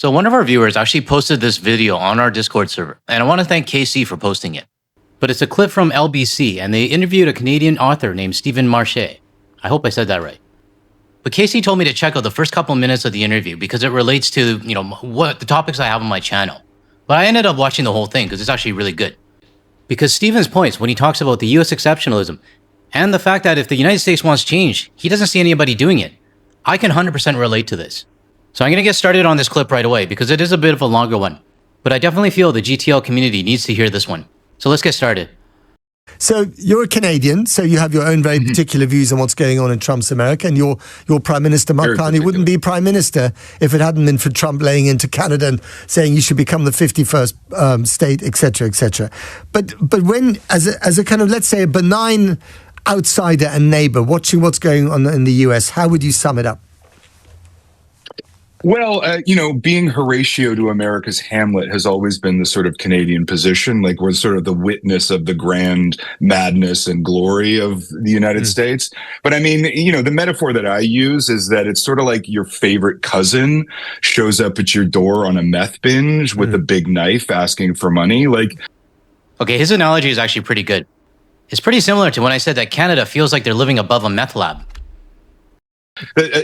So one of our viewers actually posted this video on our Discord server, and I want to thank KC for posting it. But it's a clip from LBC, and they interviewed a Canadian author named Stephen Marche. I hope I said that right. But Casey told me to check out the first couple minutes of the interview because it relates to, what the topics I have on my channel. But I ended up watching the whole thing because it's actually really good. Because Stephen's points when he talks about the US exceptionalism and the fact that if the United States wants change, he doesn't see anybody doing it. I can 100% relate to this. So I'm going to get started on this clip right away because it is a bit of a longer one. But I definitely feel the GTL community needs to hear this one. So let's get started. So you're a Canadian, so you have your own very particular views on what's going on in Trump's America, and your Prime Minister, Mark Carney, wouldn't be Prime Minister if it hadn't been for Trump laying into Canada and saying you should become the 51st state, etc., etc. But when, as a kind of, let's say, a benign outsider and neighbor watching what's going on in the US, how would you sum it up? Well, being Horatio to America's Hamlet has always been the sort of Canadian position. Like, we're sort of the witness of the grand madness and glory of the United States. But I mean, the metaphor that I use is that it's sort of like your favorite cousin shows up at your door on a meth binge with a big knife asking for money. Okay, his analogy is actually pretty good. It's pretty similar to when I said that Canada feels like they're living above a meth lab.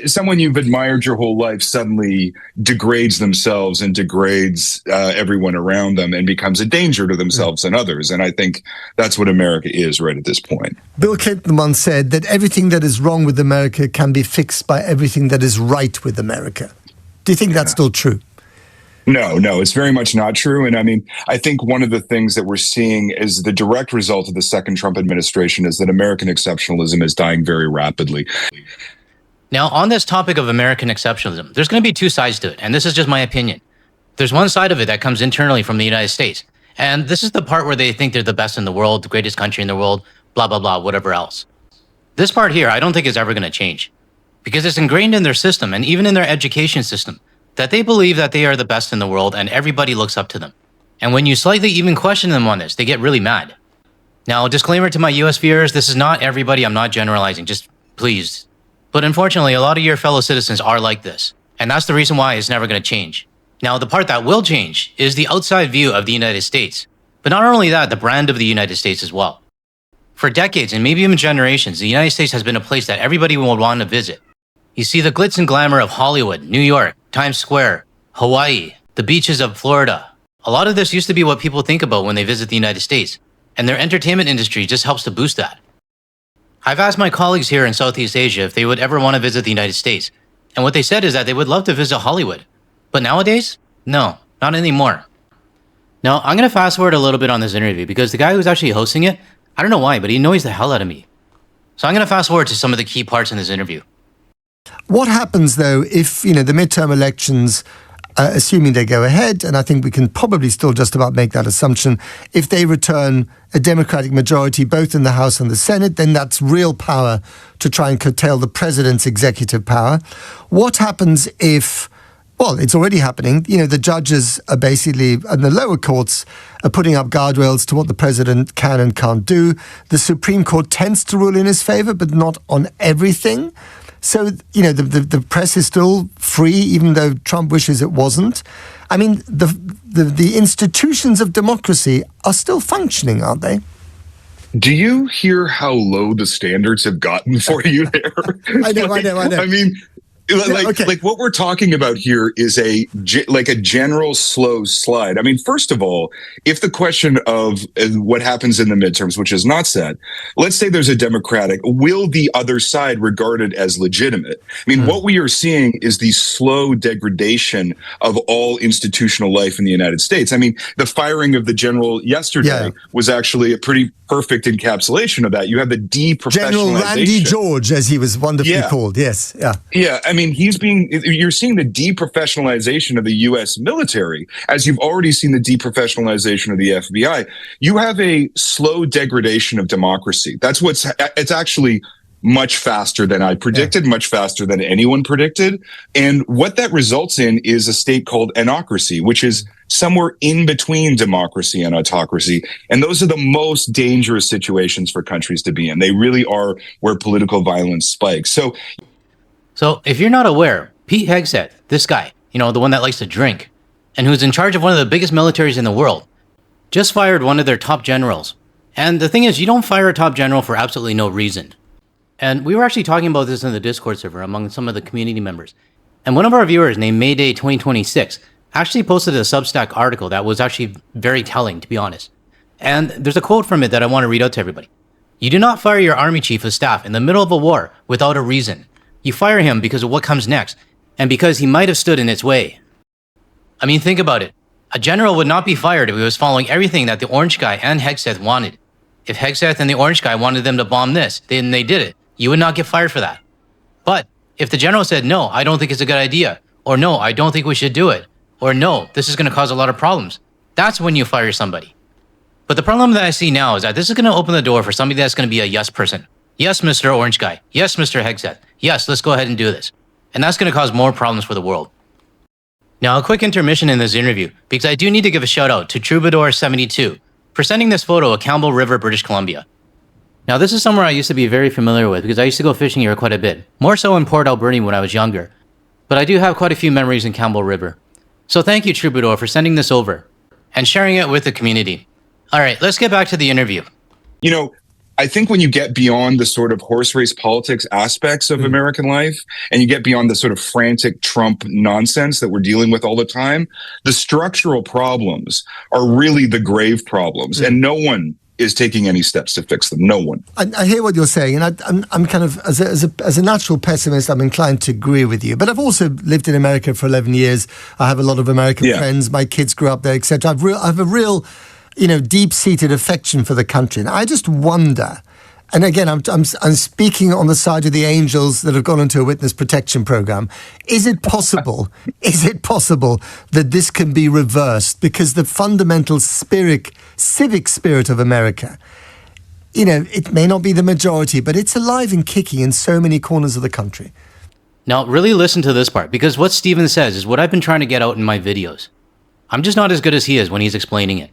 Someone you've admired your whole life suddenly degrades themselves and degrades everyone around them and becomes a danger to themselves and others. And I think that's what America is right at this point. Bill Clinton once said that everything that is wrong with America can be fixed by everything that is right with America. Do you think that's still true? No, it's very much not true. And I mean, I think one of the things that we're seeing is the direct result of the second Trump administration is that American exceptionalism is dying very rapidly. Now, on this topic of American exceptionalism, there's going to be two sides to it, and this is just my opinion. There's one side of it that comes internally from the United States, and this is the part where they think they're the best in the world, the greatest country in the world, blah, blah, blah, whatever else. This part here, I don't think is ever going to change, because it's ingrained in their system and even in their education system that they believe that they are the best in the world and everybody looks up to them. And when you slightly even question them on this, they get really mad. Now, disclaimer to my US viewers, this is not everybody, I'm not generalizing, just please. But unfortunately, a lot of your fellow citizens are like this. And that's the reason why it's never going to change. Now, the part that will change is the outside view of the United States. But not only that, the brand of the United States as well. For decades and maybe even generations, the United States has been a place that everybody will want to visit. You see the glitz and glamour of Hollywood, New York, Times Square, Hawaii, the beaches of Florida. A lot of this used to be what people think about when they visit the United States. And their entertainment industry just helps to boost that. I've asked my colleagues here in Southeast Asia if they would ever want to visit the United States. And what they said is that they would love to visit Hollywood. But nowadays, no, not anymore. Now, I'm going to fast forward a little bit on this interview because the guy who's actually hosting it, I don't know why, but he annoys the hell out of me. So I'm going to fast forward to some of the key parts in this interview. What happens, though, if, the midterm elections, assuming they go ahead, and I think we can probably still just about make that assumption, if they return a Democratic majority both in the House and the Senate, then that's real power to try and curtail the president's executive power. What happens if, well, it's already happening, the judges are basically, and the lower courts are putting up guardrails to what the president can and can't do. The Supreme Court tends to rule in his favor, but not on everything. So, the press is still free, even though Trump wishes it wasn't. I mean, the institutions of democracy are still functioning, aren't they? Do you hear how low the standards have gotten for you there? I know. I mean, like what we're talking about here is a general slow slide. I mean, first of all, if the question of what happens in the midterms, which is not set, let's say there's a Democratic, will the other side regard it as legitimate? I mean, what we are seeing is the slow degradation of all institutional life in the United States. I mean, the firing of the general yesterday was actually a pretty perfect encapsulation of that. You have the deprofessionalization. General Randy George, as he was wonderfully called. Yes. Yeah. I mean, you're seeing the deprofessionalization of the U.S. military, as you've already seen the deprofessionalization of the FBI. You have a slow degradation of democracy. It's actually much faster than I predicted, much faster than anyone predicted. And what that results in is a state called anocracy, which is somewhere in between democracy and autocracy. And those are the most dangerous situations for countries to be in. They really are where political violence spikes. So if you're not aware, Pete Hegseth, this guy, the one that likes to drink, and who's in charge of one of the biggest militaries in the world, just fired one of their top generals. And the thing is, you don't fire a top general for absolutely no reason. And we were actually talking about this in the Discord server among some of the community members. And one of our viewers named Mayday 2026 actually posted a Substack article that was actually very telling, to be honest. And there's a quote from it that I want to read out to everybody. "You do not fire your army chief of staff in the middle of a war without a reason. You fire him because of what comes next, and because he might have stood in its way." I mean, think about it. A general would not be fired if he was following everything that the orange guy and Hegseth wanted. If Hegseth and the orange guy wanted them to bomb this, then they did it. You would not get fired for that. But if the general said, "No, I don't think it's a good idea," or "No, I don't think we should do it," or "No, this is going to cause a lot of problems," that's when you fire somebody. But the problem that I see now is that this is going to open the door for somebody that's going to be a yes person. Yes, Mr. Orange Guy. Yes, Mr. Hegseth. Yes, let's go ahead and do this. And that's going to cause more problems for the world. Now, a quick intermission in this interview, because I do need to give a shout out to Troubadour72 for sending this photo of Campbell River, British Columbia. Now, this is somewhere I used to be very familiar with because I used to go fishing here quite a bit, more so in Port Alberni when I was younger. But I do have quite a few memories in Campbell River. So thank you, Troubadour, for sending this over and sharing it with the community. All right, let's get back to the interview. I think when you get beyond the sort of horse race politics aspects of American life, and you get beyond the sort of frantic Trump nonsense that we're dealing with all the time, the structural problems are really the grave problems, and no one is taking any steps to fix them. No one. I hear what you're saying, and I'm kind of, as a natural pessimist, I'm inclined to agree with you. But I've also lived in America for 11 years. I have a lot of American friends. My kids grew up there, etc. I have a real deep-seated affection for the country. And I just wonder, and again, I'm speaking on the side of the angels that have gone into a witness protection program. Is it possible that this can be reversed? Because the fundamental civic spirit of America, it may not be the majority, but it's alive and kicking in so many corners of the country. Now, really listen to this part, because what Stephen says is what I've been trying to get out in my videos. I'm just not as good as he is when he's explaining it.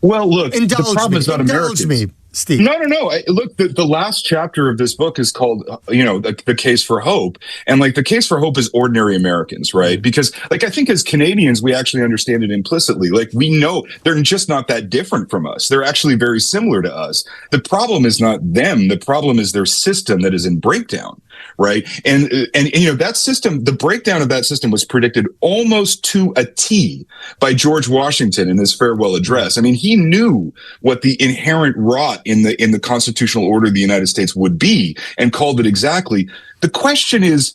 Well, look, the problem is not Americans. Indulge me, Steve. No. Look, the last chapter of this book is called, the Case for Hope. And the Case for Hope is ordinary Americans, right? Because I think as Canadians, we actually understand it implicitly. We know they're just not that different from us. They're actually very similar to us. The problem is not them. The problem is their system that is in breakdown. Right. And that system, the breakdown of that system was predicted almost to a T by George Washington in his farewell address. I mean, he knew what the inherent rot in the constitutional order of the United States would be and called it exactly. The question is,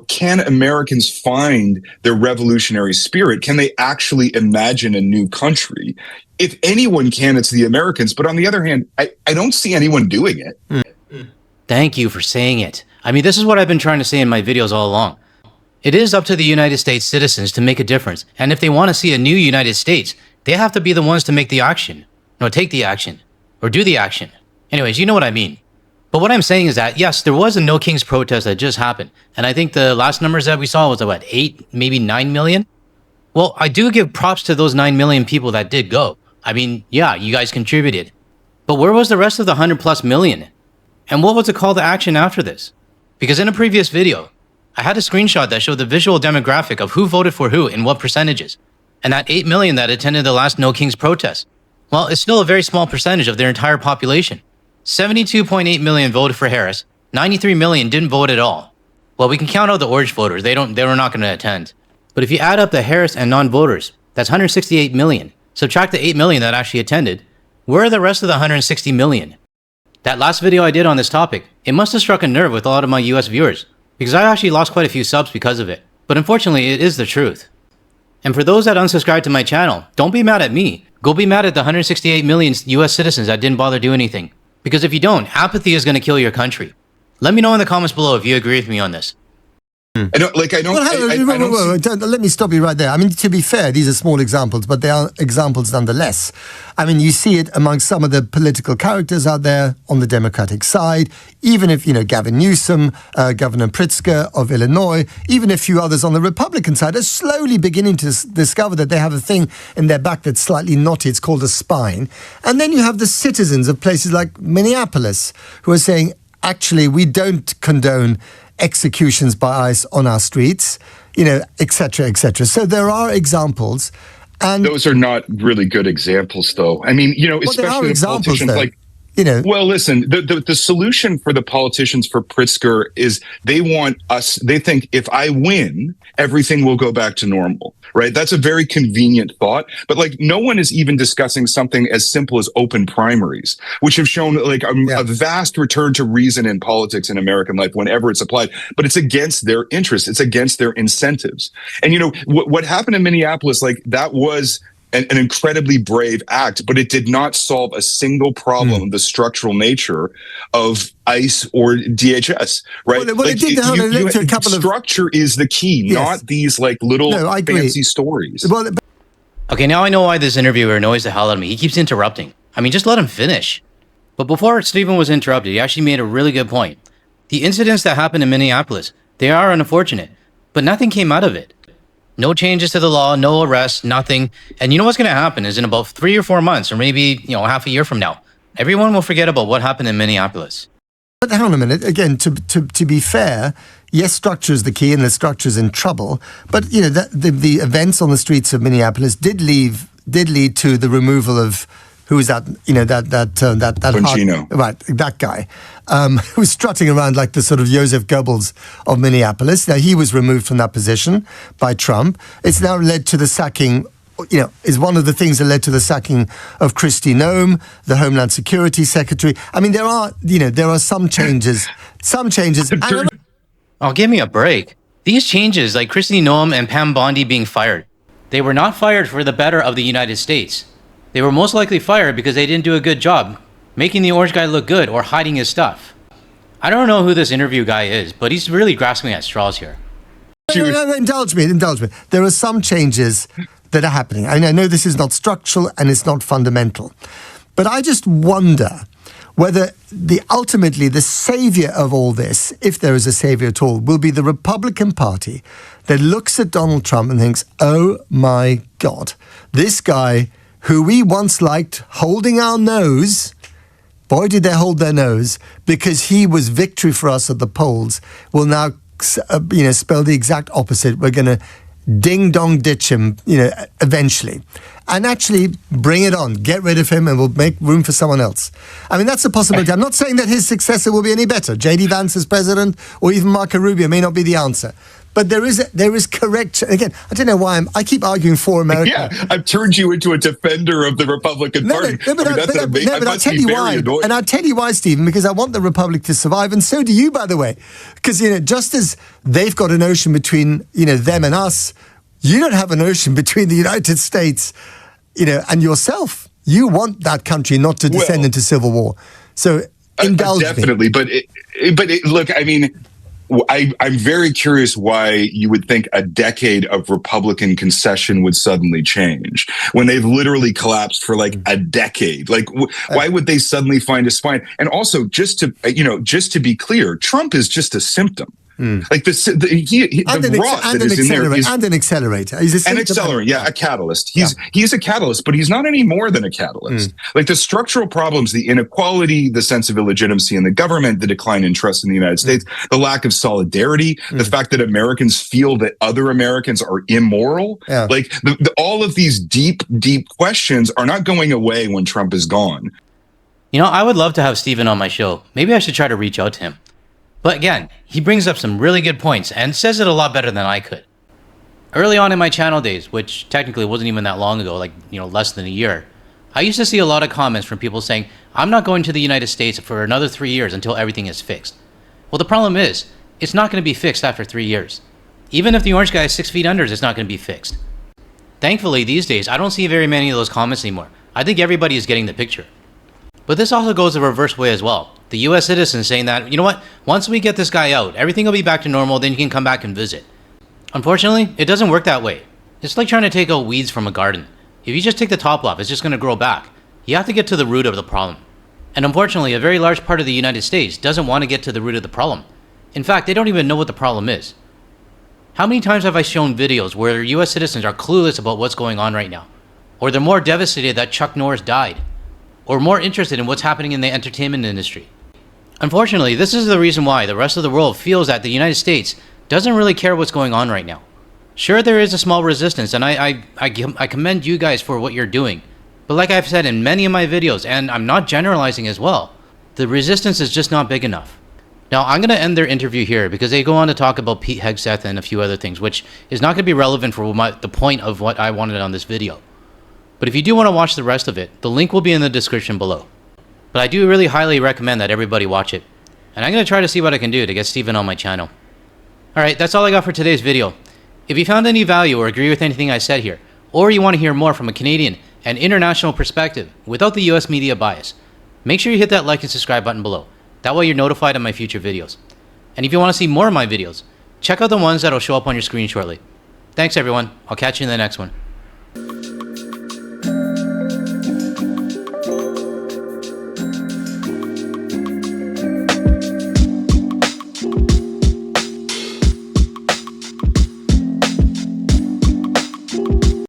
can Americans find their revolutionary spirit? Can they actually imagine a new country? If anyone can, it's the Americans. But on the other hand, I don't see anyone doing it. Thank you for saying it. I mean, this is what I've been trying to say in my videos all along. It is up to the United States citizens to make a difference. And if they want to see a new United States, they have to be the ones to make the action. No, take the action. Or do the action. Anyways, you know what I mean. But what I'm saying is that, yes, there was a No Kings protest that just happened. And I think the last numbers that we saw was 8, maybe 9 million? Well, I do give props to those 9 million people that did go. I mean, yeah, you guys contributed. But where was the rest of the 100+ million? And what was the call to action after this? Because in a previous video, I had a screenshot that showed the visual demographic of who voted for who in what percentages. And that 8 million that attended the last No Kings protest, well, it's still a very small percentage of their entire population. 72.8 million voted for Harris, 93 million didn't vote at all. Well, we can count out the orange voters, they were not going to attend. But if you add up the Harris and non-voters, that's 168 million. Subtract the 8 million that actually attended, where are the rest of the 160 million? That last video I did on this topic, it must have struck a nerve with a lot of my US viewers, because I actually lost quite a few subs because of it. But unfortunately, it is the truth. And for those that unsubscribe to my channel, don't be mad at me. Go be mad at the 168 million US citizens that didn't bother doing anything. Because if you don't, apathy is going to kill your country. Let me know in the comments below if you agree with me on this. Let me stop you right there. I mean, to be fair, these are small examples, but they are examples nonetheless. I mean, you see it among some of the political characters out there on the Democratic side, even if, Gavin Newsom, Governor Pritzker of Illinois, even a few others on the Republican side are slowly beginning to discover that they have a thing in their back that's slightly knotty. It's called a spine. And then you have the citizens of places like Minneapolis who are saying, actually, we don't condone executions by ICE on our streets. et cetera, et cetera. So there are examples. And those are not really good examples, though. I mean, especially the politicians, like, well, listen, the solution for the politicians for Pritzker is they think if I win, everything will go back to normal, right? That's a very convenient thought. But like, no one is even discussing something as simple as open primaries, which have shown like a vast return to reason in politics in American life whenever it's applied. But it's against their interests. It's against their incentives. And, what happened in Minneapolis, like that was an incredibly brave act, but it did not solve a single problem of the structural nature of ICE or DHS, right? Well, it did to a couple structure is the key, not these like little fancy stories. Well, Okay, now I know why this interviewer annoys the hell out of me. He keeps interrupting. I mean, just let him finish. But before Stephen was interrupted, he actually made a really good point. The incidents that happened in Minneapolis, they are unfortunate, but nothing came out of it. No changes to the law, no arrests, nothing. And you know what's going to happen is in about 3 or 4 months, or maybe, half a year from now, everyone will forget about what happened in Minneapolis. But hang on a minute. Again, to be fair, yes, structure is the key, and the structure is in trouble. But the events on the streets of Minneapolis did lead to the removal of who was that? That Bongino. Right, that guy who was strutting around like the sort of Joseph Goebbels of Minneapolis. Now he was removed from that position by Trump. It's now led to the sacking. Is one of the things that led to the sacking of Kristi Noem, the Homeland Security Secretary. I mean, there are some changes. Oh, give me a break. These changes, like Kristi Noem and Pam Bondi being fired, they were not fired for the better of the United States. They were most likely fired because they didn't do a good job making the orange guy look good or hiding his stuff. I don't know who this interview guy is, but he's really grasping at straws here. No, indulge me. There are some changes that are happening. I know this is not structural and it's not fundamental, but I just wonder whether ultimately the savior of all this, if there is a savior at all, will be the Republican Party that looks at Donald Trump and thinks, oh my God, this guy who we once liked holding our nose, boy did they hold their nose, because he was victory for us at the polls, will now spell the exact opposite. We're going to ding-dong ditch him, eventually. And actually bring it on. Get rid of him and we'll make room for someone else. I mean, that's a possibility. I'm not saying that his successor will be any better. J.D. Vance as president or even Marco Rubio may not be the answer. But there is correct. Again, I don't know why I keep arguing for America. Yeah, I've turned you into a defender of the Republican Party. But I'll tell you why. Annoying. And I'll tell you why, Stephen, because I want the Republic to survive, and so do you, by the way. Because just as they've got an ocean between them and us, you don't have an ocean between the United States, and yourself. You want that country not to descend into civil war. So indulge definitely, me. But look, I mean, I'm very curious why you would think a decade of Republican concession would suddenly change when they've literally collapsed for like a decade. Like, why would they suddenly find a spine? And also, just to be clear, Trump is just a symptom. Like an accelerator. He's an accelerator, a catalyst. He's a catalyst, but he's not any more than a catalyst. Like the structural problems, the inequality, the sense of illegitimacy in the government, the decline in trust in the United States, the lack of solidarity, the fact that Americans feel that other Americans are immoral. Yeah. Like all of these deep questions are not going away when Trump is gone. I would love to have Stephen on my show. Maybe I should try to reach out to him. But again, he brings up some really good points and says it a lot better than I could. Early on in my channel days, which technically wasn't even that long ago, less than a year, I used to see a lot of comments from people saying, I'm not going to the United States for another 3 years until everything is fixed. Well, the problem is, it's not going to be fixed after 3 years. Even if the orange guy is 6 feet under, it's not going to be fixed. Thankfully, these days, I don't see very many of those comments anymore. I think everybody is getting the picture. But this also goes the reverse way as well. The US citizens saying that, once we get this guy out, everything will be back to normal, then you can come back and visit. Unfortunately, it doesn't work that way. It's like trying to take out weeds from a garden. If you just take the top off, it's just going to grow back. You have to get to the root of the problem. And unfortunately, a very large part of the United States doesn't want to get to the root of the problem. In fact, they don't even know what the problem is. How many times have I shown videos where US citizens are clueless about what's going on right now? Or they're more devastated that Chuck Norris died? Or more interested in what's happening in the entertainment industry? Unfortunately, this is the reason why the rest of the world feels that the United States doesn't really care what's going on right now. Sure, there is a small resistance, and I commend you guys for what you're doing. But like I've said in many of my videos, and I'm not generalizing as well, the resistance is just not big enough. Now, I'm going to end their interview here because they go on to talk about Pete Hegseth and a few other things, which is not going to be relevant for the point of what I wanted on this video. But if you do want to watch the rest of it, the link will be in the description below. But I do really highly recommend that everybody watch it. And I'm going to try to see what I can do to get Stephen on my channel. Alright, that's all I got for today's video. If you found any value or agree with anything I said here, or you want to hear more from a Canadian and international perspective without the US media bias, make sure you hit that like and subscribe button below. That way you're notified of my future videos. And if you want to see more of my videos, check out the ones that'll show up on your screen shortly. Thanks everyone. I'll catch you in the next one.